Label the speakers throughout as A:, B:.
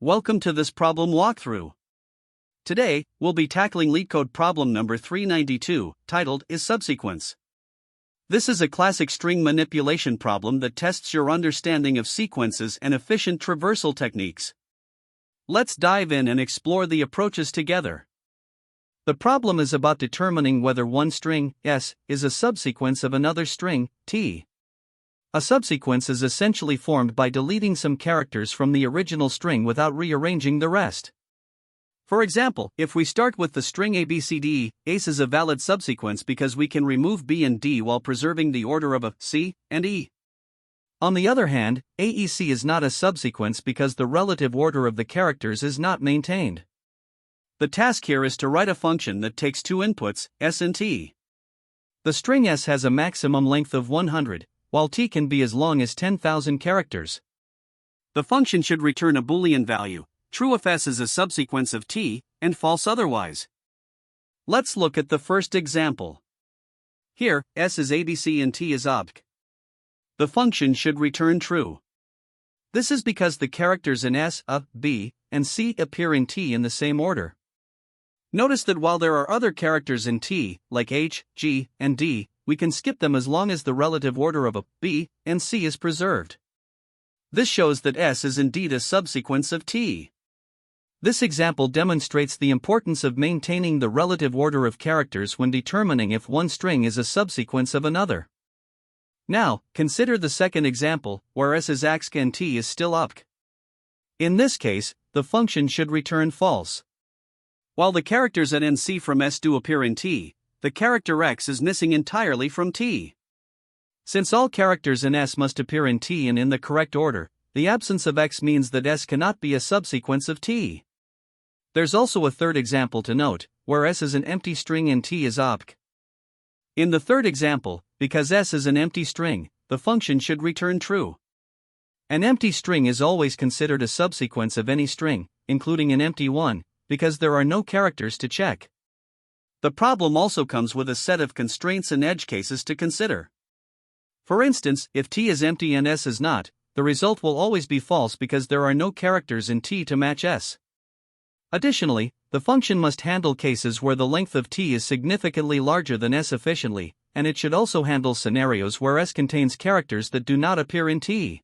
A: Welcome to this problem walkthrough. Today, we'll be tackling LeetCode problem number 392, titled Is Subsequence. This is a classic string manipulation problem that tests your understanding of sequences and efficient traversal techniques. Let's dive in and explore the approaches together. The problem is about determining whether one string, S, is a subsequence of another string, T. A subsequence is essentially formed by deleting some characters from the original string without rearranging the rest. For example, if we start with the string ABCD, ACE is a valid subsequence because we can remove B and D while preserving the order of A, C, and E. On the other hand, AEC is not a subsequence because the relative order of the characters is not maintained. The task here is to write a function that takes two inputs, S and T. The string S has a maximum length of 100. While T can be as long as 10,000 characters. The function should return a Boolean value, true if S is a subsequence of T, and false otherwise. Let's look at the first example. Here, S is ABC and T is obc. The function should return true. This is because the characters in S, A, B, and C appear in T in the same order. Notice that while there are other characters in T, like H, G, and D, we can skip them as long as the relative order of A, B, and C is preserved. This shows that S is indeed a subsequence of T. This example demonstrates the importance of maintaining the relative order of characters when determining if one string is a subsequence of another. Now, consider the second example, where S is AXC and T is still OPC. In this case, the function should return false. While the characters at and C from S do appear in T, the character X is missing entirely from T. Since all characters in S must appear in T and in the correct order, the absence of X means that S cannot be a subsequence of T. There's also a third example to note, where S is an empty string and T is obc. In the third example, because S is an empty string, the function should return true. An empty string is always considered a subsequence of any string, including an empty one, because there are no characters to check. The problem also comes with a set of constraints and edge cases to consider. For instance, if T is empty and S is not, the result will always be false because there are no characters in T to match S. Additionally, the function must handle cases where the length of T is significantly larger than S efficiently, and it should also handle scenarios where S contains characters that do not appear in T.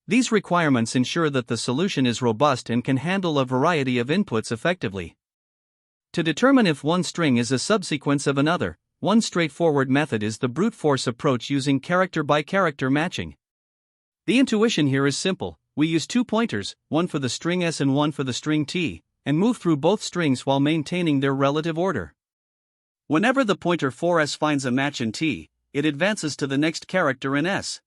A: These requirements ensure that the solution is robust and can handle a variety of inputs effectively. To determine if one string is a subsequence of another, one straightforward method is the brute force approach using character-by-character matching. The intuition here is simple: we use two pointers, one for the string S and one for the string T, and move through both strings while maintaining their relative order. Whenever the pointer 4S finds a match in T, it advances to the next character in S.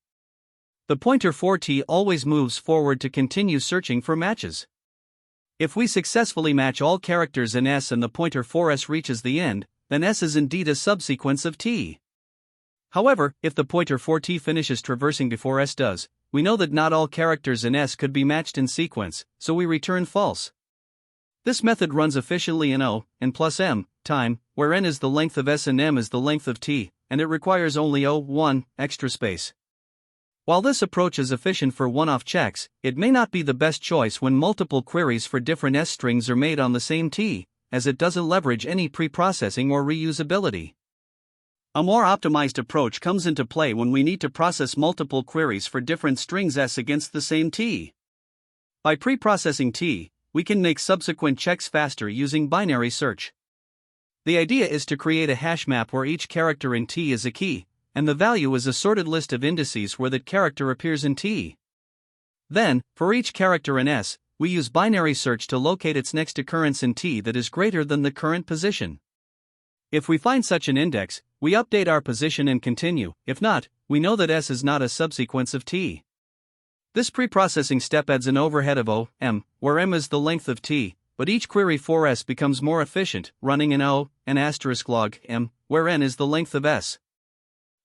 A: The pointer 4T always moves forward to continue searching for matches. If we successfully match all characters in S and the pointer 4S reaches the end, then S is indeed a subsequence of T. However, if the pointer 4T finishes traversing before S does, we know that not all characters in S could be matched in sequence, so we return false. This method runs efficiently in O, and plus M, time, where N is the length of S and M is the length of T, and it requires only O1 extra space. While this approach is efficient for one-off checks, it may not be the best choice when multiple queries for different S strings are made on the same T, as it doesn't leverage any pre-processing or reusability. A more optimized approach comes into play when we need to process multiple queries for different strings S against the same T. By pre-processing T, we can make subsequent checks faster using binary search. The idea is to create a hash map where each character in T is a key, and the value is a sorted list of indices where that character appears in T. Then, for each character in S, we use binary search to locate its next occurrence in T that is greater than the current position. If we find such an index, we update our position and continue. If not, we know that S is not a subsequence of T. This preprocessing step adds an overhead of O, M, where M is the length of T, but each query for S becomes more efficient, running in O, and *log M, where N is the length of S.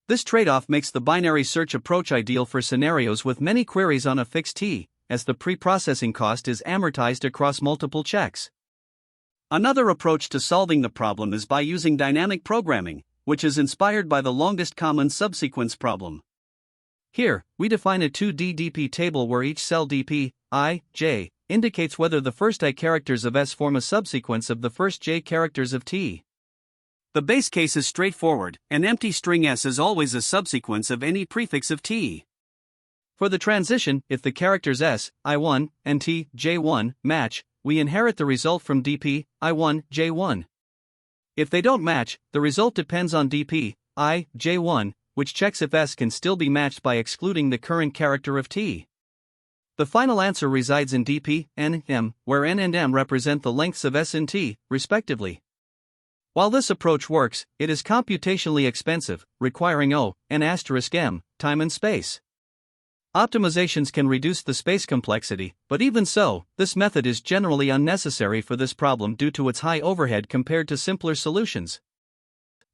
A: This trade-off makes the binary search approach ideal for scenarios with many queries on a fixed T, as the pre-processing cost is amortized across multiple checks. Another approach to solving the problem is by using dynamic programming, which is inspired by the longest common subsequence problem. Here, we define a 2D DP table where each cell DP, I, J, indicates whether the first I characters of S form a subsequence of the first J characters of T. The base case is straightforward. An empty string S is always a subsequence of any prefix of T. For the transition, if the characters S, I1, and T, J1, match, we inherit the result from dp, I1, J1. If they don't match, the result depends on dp, I, J1, which checks if S can still be matched by excluding the current character of T. The final answer resides in dp, n, m, where n and m represent the lengths of S and T, respectively. While this approach works, it is computationally expensive, requiring O, n asterisk m, time and space. Optimizations can reduce the space complexity, but even so, this method is generally unnecessary for this problem due to its high overhead compared to simpler solutions.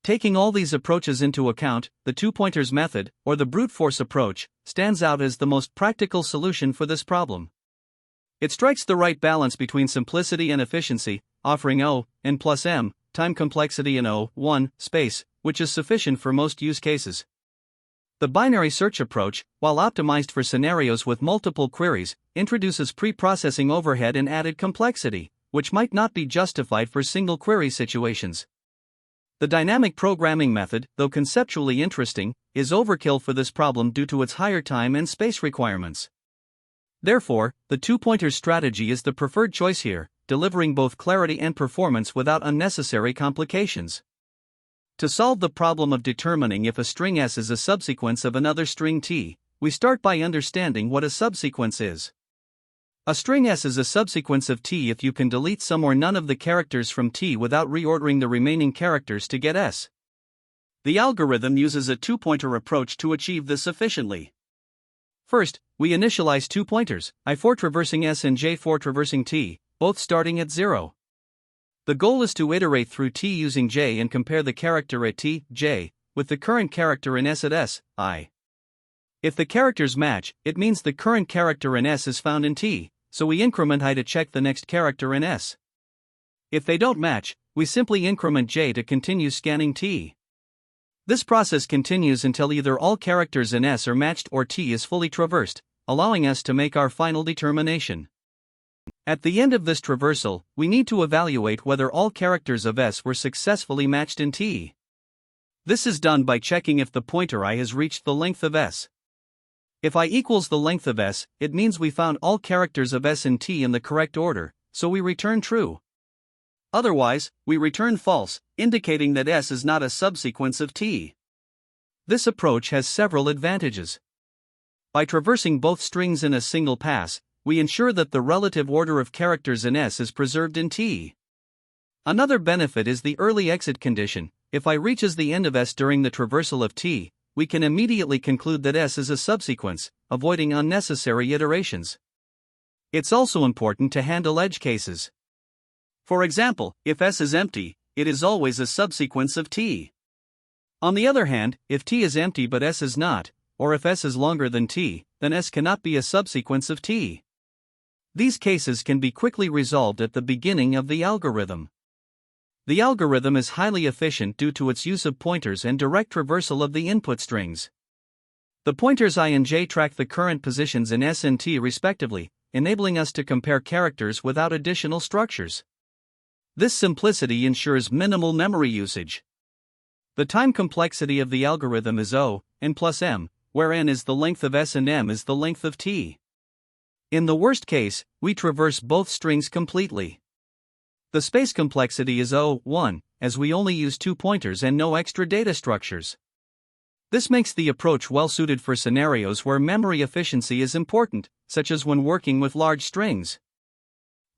A: Taking all these approaches into account, the two-pointers method, or the brute force approach, stands out as the most practical solution for this problem. It strikes the right balance between simplicity and efficiency, offering O, n plus m, time complexity and O, 1, space, which is sufficient for most use cases. The binary search approach, while optimized for scenarios with multiple queries, introduces pre-processing overhead and added complexity, which might not be justified for single query situations. The dynamic programming method, though conceptually interesting, is overkill for this problem due to its higher time and space requirements. Therefore, the two-pointers strategy is the preferred choice here, delivering both clarity and performance without unnecessary complications. To solve the problem of determining if a string S is a subsequence of another string T, we start by understanding what a subsequence is. A string S is a subsequence of T if you can delete some or none of the characters from T without reordering the remaining characters to get S. The algorithm uses a two-pointer approach to achieve this efficiently. First, we initialize two pointers, I4 traversing S and J4 traversing T, both starting at 0. The goal is to iterate through T using J and compare the character at T, J, with the current character in S at S, I. If the characters match, it means the current character in S is found in T, so we increment I to check the next character in S. If they don't match, we simply increment J to continue scanning T. This process continues until either all characters in S are matched or T is fully traversed, allowing us to make our final determination. At the end of this traversal, we need to evaluate whether all characters of S were successfully matched in T. This is done by checking if the pointer I has reached the length of S. If I equals the length of S, it means we found all characters of S and T in the correct order, so we return true. Otherwise, we return false, indicating that S is not a subsequence of T. This approach has several advantages. By traversing both strings in a single pass, we ensure that the relative order of characters in S is preserved in T. Another benefit is the early exit condition. If I reaches the end of S during the traversal of T, we can immediately conclude that S is a subsequence, avoiding unnecessary iterations. It's also important to handle edge cases. For example, if S is empty, it is always a subsequence of T. On the other hand, if T is empty but S is not, or if S is longer than T, then S cannot be a subsequence of T. These cases can be quickly resolved at the beginning of the algorithm. The algorithm is highly efficient due to its use of pointers and direct traversal of the input strings. The pointers I and J track the current positions in S and T respectively, enabling us to compare characters without additional structures. This simplicity ensures minimal memory usage. The time complexity of the algorithm is O, n plus m, where n is the length of S and m is the length of T. In the worst case, we traverse both strings completely. The space complexity is O, 1, as we only use two pointers and no extra data structures. This makes the approach well suited for scenarios where memory efficiency is important, such as when working with large strings.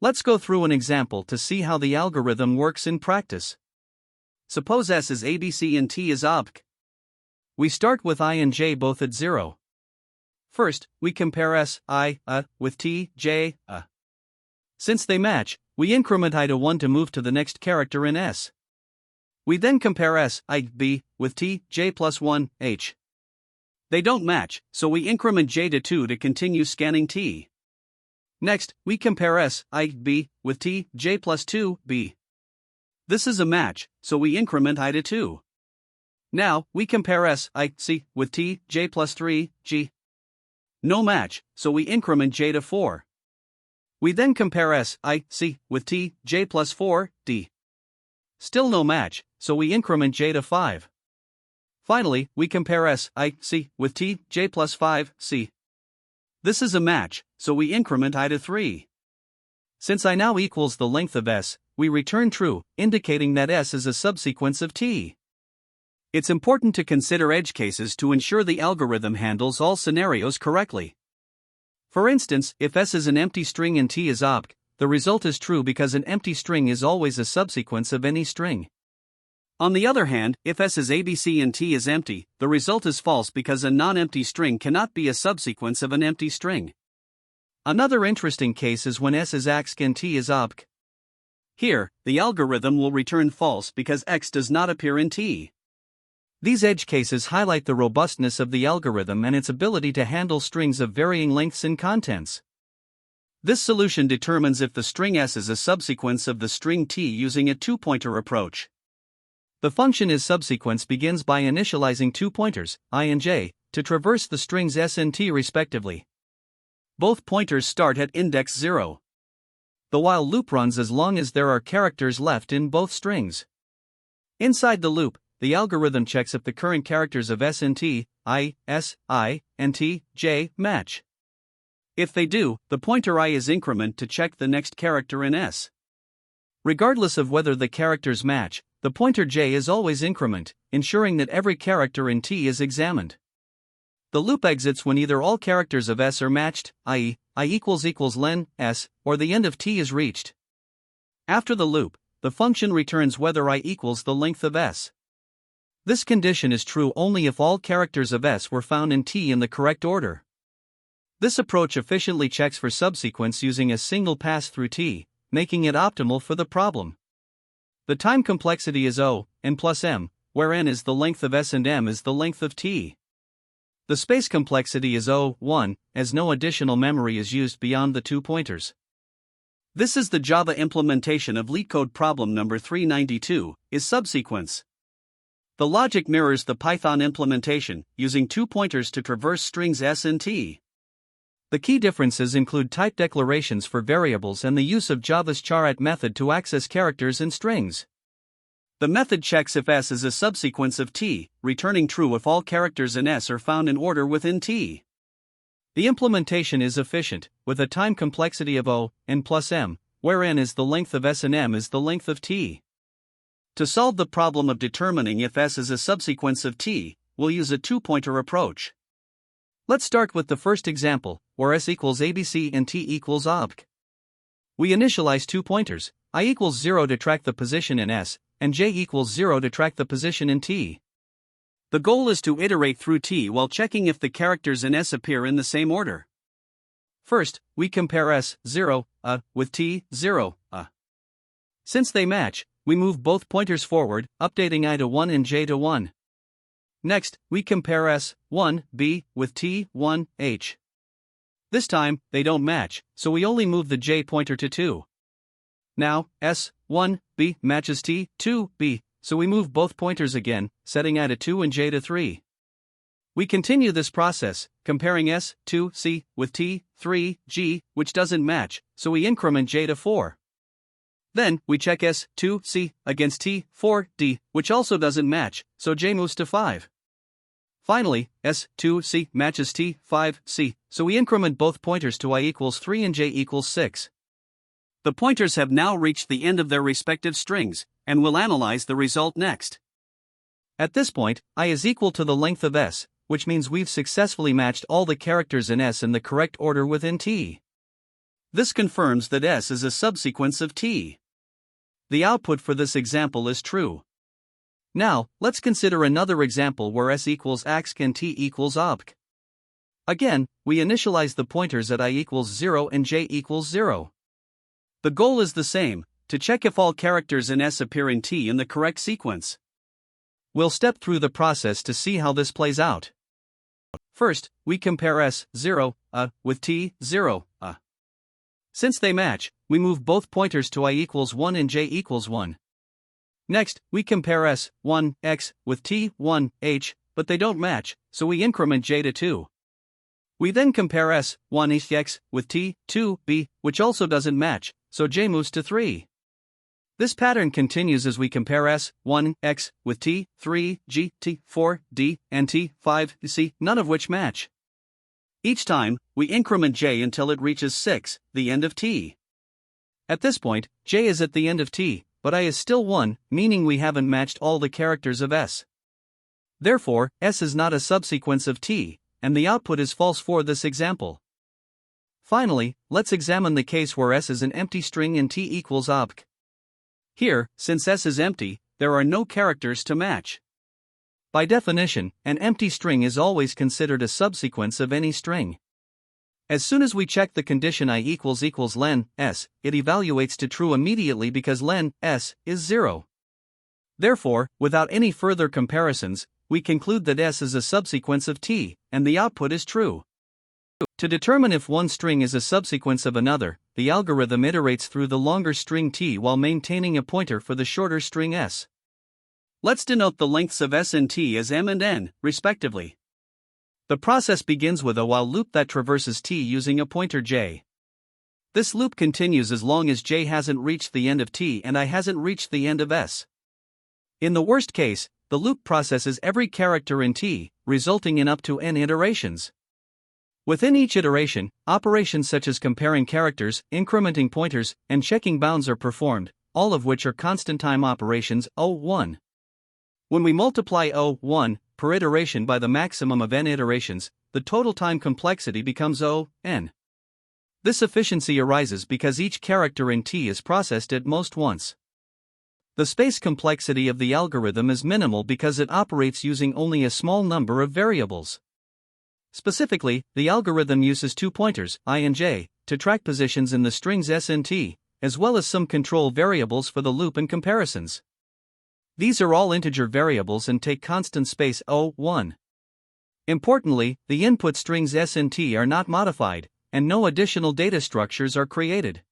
A: Let's go through an example to see how the algorithm works in practice. Suppose S is ABC and T is obc. We start with I and J both at 0. First, we compare S, I, with T, J, Since they match, we increment I to 1 to move to the next character in S. We then compare S, I, B, with T, J plus 1, H. They don't match, so we increment J to 2 to continue scanning T. Next, we compare S, I, B, with T, J plus 2, B. This is a match, so we increment I to 2. Now, we compare S, I, C, with T, J plus 3, G. No match, so we increment J to 4. We then compare S, I, C with T, J plus 4, D. Still no match, so we increment J to 5. Finally, we compare S, I, C with T, J plus 5, C. This is a match, so we increment I to 3. Since I now equals the length of S, we return true, indicating that S is a subsequence of T. It's important to consider edge cases to ensure the algorithm handles all scenarios correctly. For instance, if S is an empty string and T is obc, the result is true because an empty string is always a subsequence of any string. On the other hand, if S is ABC and T is empty, the result is false because a non-empty string cannot be a subsequence of an empty string. Another interesting case is when S is AXC and T is obc. Here, the algorithm will return false because X does not appear in T. These edge cases highlight the robustness of the algorithm and its ability to handle strings of varying lengths and contents. This solution determines if the string S is a subsequence of the string T using a two-pointer approach. The function isSubsequence begins by initializing two pointers, I and j, to traverse the strings S and T respectively. Both pointers start at index 0. The while loop runs as long as there are characters left in both strings. Inside the loop, the algorithm checks if the current characters of S and T, I, S, I, and T, J, match. If they do, the pointer I is increment to check the next character in S. Regardless of whether the characters match, the pointer J is always increment, ensuring that every character in T is examined. The loop exits when either all characters of S are matched, i.e., I equals len, S, or the end of T is reached. After the loop, the function returns whether I equals the length of S. This condition is true only if all characters of S were found in T in the correct order. This approach efficiently checks for subsequence using a single pass through T, making it optimal for the problem. The time complexity is O, n plus m, where n is the length of S and m is the length of T. The space complexity is O, 1, as no additional memory is used beyond the two pointers. This is the Java implementation of LeetCode problem number 392, isSubsequence. The logic mirrors the Python implementation, using two pointers to traverse strings S and T. The key differences include type declarations for variables and the use of Java's char@at method to access characters and strings. The method checks if S is a subsequence of T, returning true if all characters in S are found in order within T. The implementation is efficient, with a time complexity of O, n plus m, where n is the length of S and m is the length of T. To solve the problem of determining if S is a subsequence of T, we'll use a two-pointer approach. Let's start with the first example, where S equals ABC and T equals obc. We initialize two pointers, I equals 0 to track the position in S, and j equals 0 to track the position in T. The goal is to iterate through T while checking if the characters in S appear in the same order. First, we compare S, 0, with T, 0, Since they match, we move both pointers forward, updating I to 1 and j to 1. Next, we compare S, 1, B, with T, 1, H. This time, they don't match, so we only move the j pointer to 2. Now, S, 1, B matches T, 2, B, so we move both pointers again, setting I to 2 and j to 3. We continue this process, comparing S, 2, C, with T, 3, G, which doesn't match, so we increment j to 4. Then, we check S, 2, C, against T, 4, D, which also doesn't match, so j moves to 5. Finally, S, 2, C matches T, 5, C, so we increment both pointers to I equals 3 and j equals 6. The pointers have now reached the end of their respective strings, and we'll analyze the result next. At this point, I is equal to the length of S, which means we've successfully matched all the characters in S in the correct order within T. This confirms that S is a subsequence of T. The output for this example is true. Now, let's consider another example where S equals AXC and T equals obc. Again, we initialize the pointers at I equals 0 and j equals 0. The goal is the same, to check if all characters in S appear in T in the correct sequence. We'll step through the process to see how this plays out. First, we compare S, 0, with T, 0, Since they match, we move both pointers to I equals 1 and j equals 1. Next, we compare S, 1, X, with T, 1, H, but they don't match, so we increment j to 2. We then compare S1 with T2b, which also doesn't match, so J moves to 3. This pattern continues as we compare S1x with T3g, T4d, and T5c, none of which match. Each time, we increment J until it reaches 6, the end of T. At this point, J is at the end of T, but I is still 1, meaning we haven't matched all the characters of S. Therefore, S is not a subsequence of T, and the output is false for this example. Finally, let's examine the case where S is an empty string and T equals obj. Here, since S is empty, there are no characters to match. By definition, an empty string is always considered a subsequence of any string. As soon as we check the condition I equals len S, it evaluates to true immediately because len S is 0. Therefore, without any further comparisons, we conclude that S is a subsequence of T, and the output is true. To determine if one string is a subsequence of another, the algorithm iterates through the longer string T while maintaining a pointer for the shorter string S. Let's denote the lengths of S and T as m and n, respectively. The process begins with a while loop that traverses T using a pointer j. This loop continues as long as j hasn't reached the end of T and I hasn't reached the end of S. In the worst case, the loop processes every character in T, resulting in up to n iterations. Within each iteration, operations such as comparing characters, incrementing pointers, and checking bounds are performed, all of which are constant time operations O1. When we multiply O1 per iteration by the maximum of n iterations, the total time complexity becomes O(n). This efficiency arises because each character in T is processed at most once. The space complexity of the algorithm is minimal because it operates using only a small number of variables. Specifically, the algorithm uses two pointers, I and j, to track positions in the strings S and T, as well as some control variables for the loop and comparisons. These are all integer variables and take constant space O1. Importantly, the input strings S and T are not modified, and no additional data structures are created.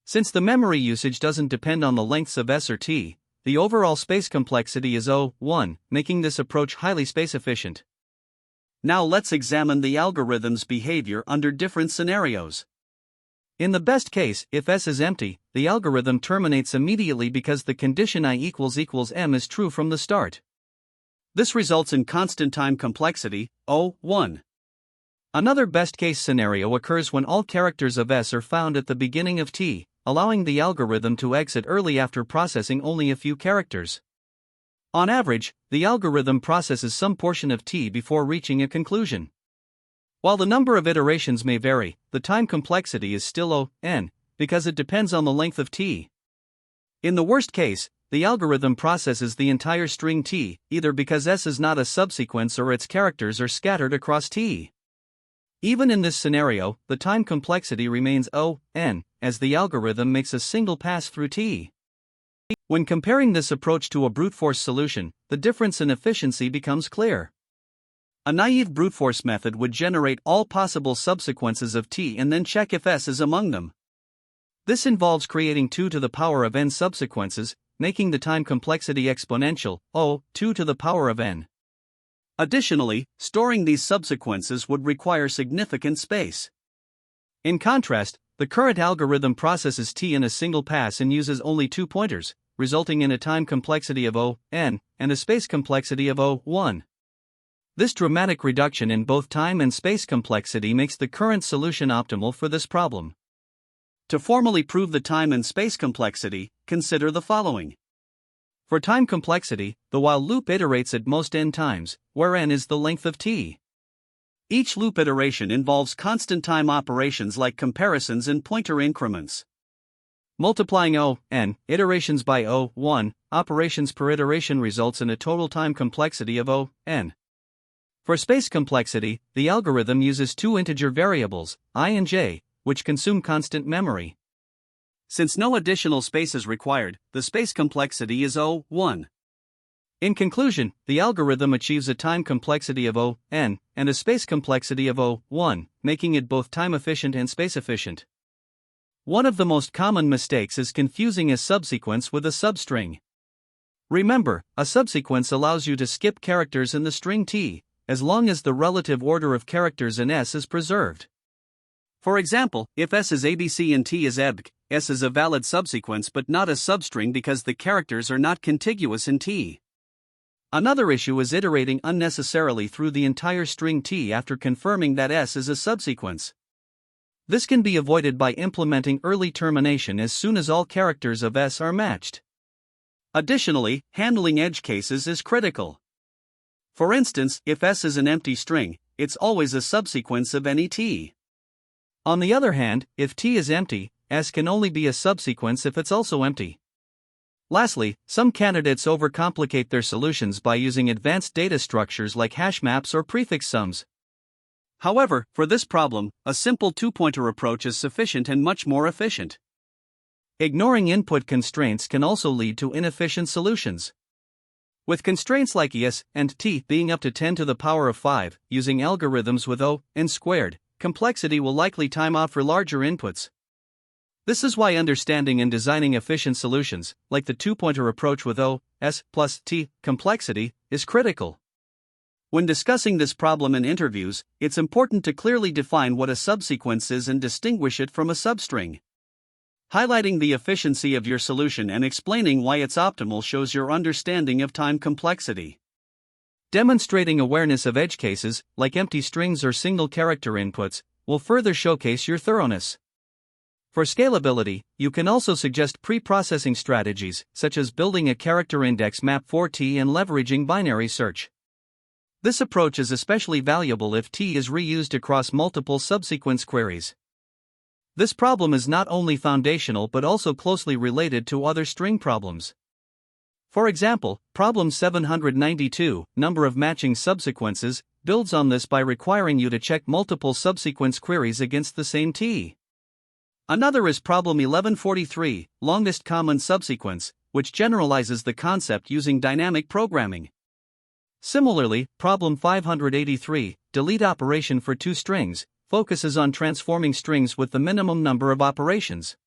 A: Since the memory usage doesn't depend on the lengths of S or T, the overall space complexity is O1, making this approach highly space efficient. Now let's examine the algorithm's behavior under different scenarios. In the best case, if S is empty, the algorithm terminates immediately because the condition I equals m is true from the start. This results in constant time complexity, O1. Another best case scenario occurs when all characters of S are found at the beginning of T, allowing the algorithm to exit early after processing only a few characters. On average, the algorithm processes some portion of T before reaching a conclusion. While the number of iterations may vary, the time complexity is still O(n), because it depends on the length of T. In the worst case, the algorithm processes the entire string T, either because S is not a subsequence or its characters are scattered across T. Even in this scenario, the time complexity remains O(n), as the algorithm makes a single pass through T. When comparing this approach to a brute force solution, the difference in efficiency becomes clear. A naive brute force method would generate all possible subsequences of T and then check if S is among them. This involves creating 2 to the power of n subsequences, making the time complexity exponential, O2 to the power of n. Additionally, storing these subsequences would require significant space. In contrast, the current algorithm processes T in a single pass and uses only 2 pointers, resulting in a time complexity of O(n) and a space complexity of O1. This dramatic reduction in both time and space complexity makes the current solution optimal for this problem. To formally prove the time and space complexity, consider the following. For time complexity, the while loop iterates at most n times, where n is the length of T. Each loop iteration involves constant time operations like comparisons and pointer increments. Multiplying O(n) iterations by O1 operations per iteration results in a total time complexity of O(n). For space complexity, the algorithm uses 2 integer variables, I and j, which consume constant memory. Since no additional space is required, the space complexity is O1. In conclusion, the algorithm achieves a time complexity of O(n) and a space complexity of O1, making it both time efficient and space efficient. One of the most common mistakes is confusing a subsequence with a substring. Remember, a subsequence allows you to skip characters in the string T, as long as the relative order of characters in S is preserved. For example, if S is ABC and T is EBC, S is a valid subsequence but not a substring because the characters are not contiguous in T. Another issue is iterating unnecessarily through the entire string T after confirming that S is a subsequence. This can be avoided by implementing early termination as soon as all characters of S are matched. Additionally, handling edge cases is critical. For instance, if S is an empty string, it's always a subsequence of any T. On the other hand, if T is empty, S can only be a subsequence if it's also empty. Lastly, some candidates overcomplicate their solutions by using advanced data structures like hash maps or prefix sums. However, for this problem, a simple two-pointer approach is sufficient and much more efficient. Ignoring input constraints can also lead to inefficient solutions. With constraints like ES and T being up to 10 to the power of 5, using algorithms with O, n squared, complexity will likely time out for larger inputs. This is why understanding and designing efficient solutions, like the two-pointer approach with O, S plus T, complexity, is critical. When discussing this problem in interviews, it's important to clearly define what a subsequence is and distinguish it from a substring. Highlighting the efficiency of your solution and explaining why it's optimal shows your understanding of time complexity. Demonstrating awareness of edge cases, like empty strings or single character inputs, will further showcase your thoroughness. For scalability, you can also suggest pre-processing strategies, such as building a character index map for T and leveraging binary search. This approach is especially valuable if T is reused across multiple subsequence queries. This problem is not only foundational but also closely related to other string problems. For example, problem 792, number of matching subsequences, builds on this by requiring you to check multiple subsequence queries against the same T. Another is problem 1143, longest common subsequence, which generalizes the concept using dynamic programming. Similarly, problem 583, delete operation for two strings, focuses on transforming strings with the minimum number of operations.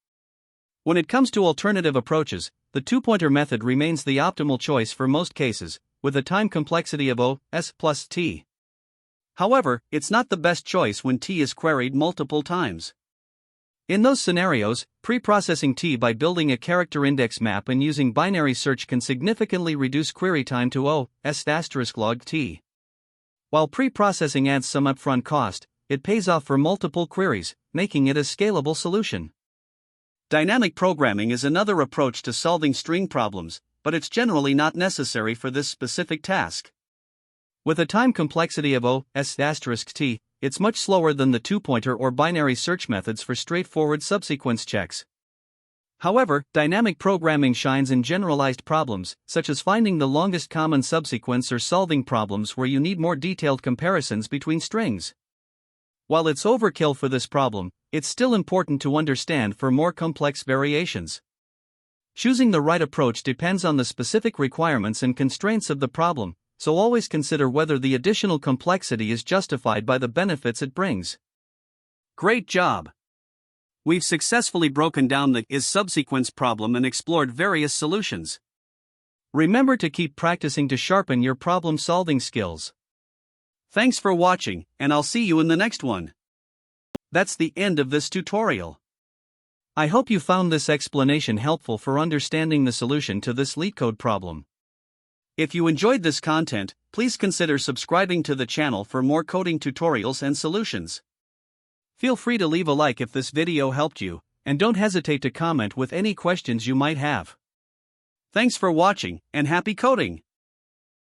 A: When it comes to alternative approaches, the two-pointer method remains the optimal choice for most cases, with a time complexity of O, S plus T. However, it's not the best choice when T is queried multiple times. In those scenarios, pre-processing T by building a character index map and using binary search can significantly reduce query time to O, S * log T. While pre-processing adds some upfront cost, it pays off for multiple queries, making it a scalable solution. Dynamic programming is another approach to solving string problems, but it's generally not necessary for this specific task. With a time complexity of O, S * T, it's much slower than the two-pointer or binary search methods for straightforward subsequence checks. However, dynamic programming shines in generalized problems, such as finding the longest common subsequence or solving problems where you need more detailed comparisons between strings. While it's overkill for this problem, it's still important to understand for more complex variations. Choosing the right approach depends on the specific requirements and constraints of the problem, so always consider whether the additional complexity is justified by the benefits it brings. Great job! We've successfully broken down the is subsequence problem and explored various solutions. Remember to keep practicing to sharpen your problem-solving skills. Thanks for watching, and I'll see you in the next one. That's the end of this tutorial. I hope you found this explanation helpful for understanding the solution to this LeetCode problem. If you enjoyed this content, please consider subscribing to the channel for more coding tutorials and solutions. Feel free to leave a like if this video helped you, and don't hesitate to comment with any questions you might have. Thanks for watching, and happy coding!